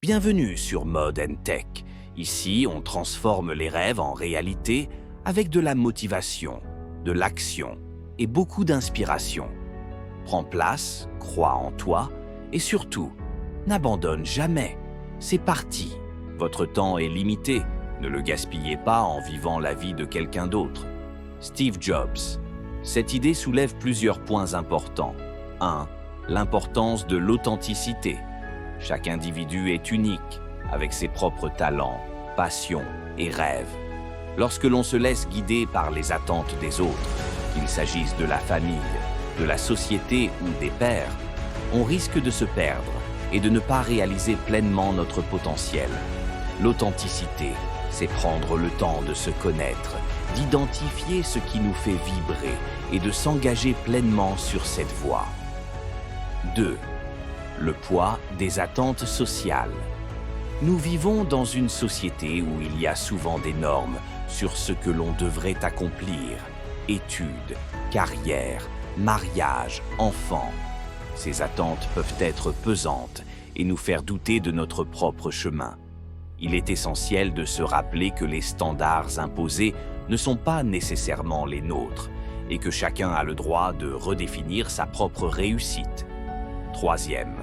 Bienvenue sur Mode & Tech. Ici, on transforme les rêves en réalité avec de la motivation, de l'action et beaucoup d'inspiration. Prends place, crois en toi et surtout, n'abandonne jamais. C'est parti. Votre temps est limité. Ne le gaspillez pas en vivant la vie de quelqu'un d'autre. Steve Jobs. Cette idée soulève plusieurs points importants. 1. L'importance de l'authenticité. Chaque individu est unique, avec ses propres talents, passions et rêves. Lorsque l'on se laisse guider par les attentes des autres, qu'il s'agisse de la famille, de la société ou des pairs, on risque de se perdre et de ne pas réaliser pleinement notre potentiel. L'authenticité, c'est prendre le temps de se connaître, d'identifier ce qui nous fait vibrer et de s'engager pleinement sur cette voie. 2. Le poids des attentes sociales. Nous vivons dans une société où il y a souvent des normes sur ce que l'on devrait accomplir. Études, carrière, mariage, enfants. Ces attentes peuvent être pesantes et nous faire douter de notre propre chemin. Il est essentiel de se rappeler que les standards imposés ne sont pas nécessairement les nôtres et que chacun a le droit de redéfinir sa propre réussite. 3e.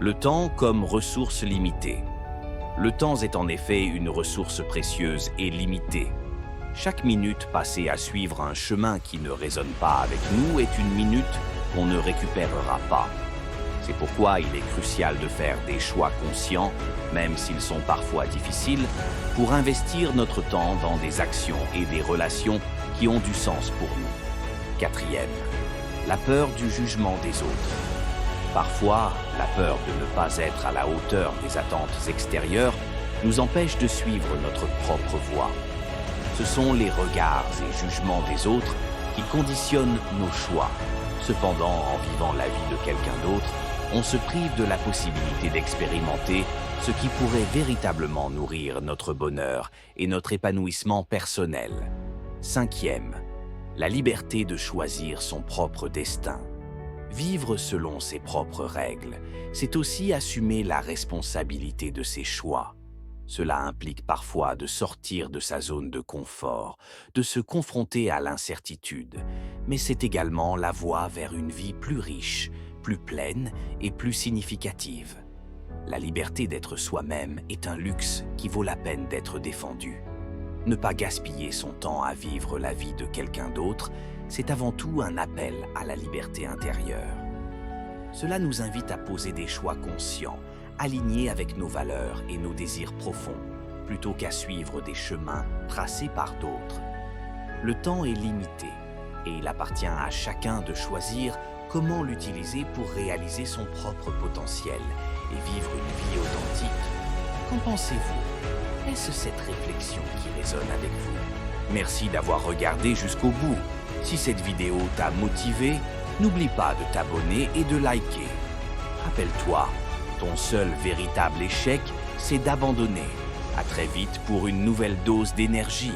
Le temps comme ressource limitée. Le temps est en effet une ressource précieuse et limitée. Chaque minute passée à suivre un chemin qui ne résonne pas avec nous est une minute qu'on ne récupérera pas. C'est pourquoi il est crucial de faire des choix conscients, même s'ils sont parfois difficiles, pour investir notre temps dans des actions et des relations qui ont du sens pour nous. 4e. La peur du jugement des autres. Parfois, la peur de ne pas être à la hauteur des attentes extérieures nous empêche de suivre notre propre voie. Ce sont les regards et jugements des autres qui conditionnent nos choix. Cependant, en vivant la vie de quelqu'un d'autre, on se prive de la possibilité d'expérimenter ce qui pourrait véritablement nourrir notre bonheur et notre épanouissement personnel. 5e. La liberté de choisir son propre destin. Vivre selon ses propres règles, c'est aussi assumer la responsabilité de ses choix. Cela implique parfois de sortir de sa zone de confort, de se confronter à l'incertitude, mais c'est également la voie vers une vie plus riche, plus pleine et plus significative. La liberté d'être soi-même est un luxe qui vaut la peine d'être défendu. Ne pas gaspiller son temps à vivre la vie de quelqu'un d'autre, c'est avant tout un appel à la liberté intérieure. Cela nous invite à poser des choix conscients, alignés avec nos valeurs et nos désirs profonds, plutôt qu'à suivre des chemins tracés par d'autres. Le temps est limité et il appartient à chacun de choisir comment l'utiliser pour réaliser son propre potentiel et vivre une vie authentique. Qu'en pensez-vous? Est-ce cette réflexion qui résonne avec vous? Merci d'avoir regardé jusqu'au bout. Si cette vidéo t'a motivé, n'oublie pas de t'abonner et de liker. Rappelle-toi, ton seul véritable échec, c'est d'abandonner. À très vite pour une nouvelle dose d'énergie.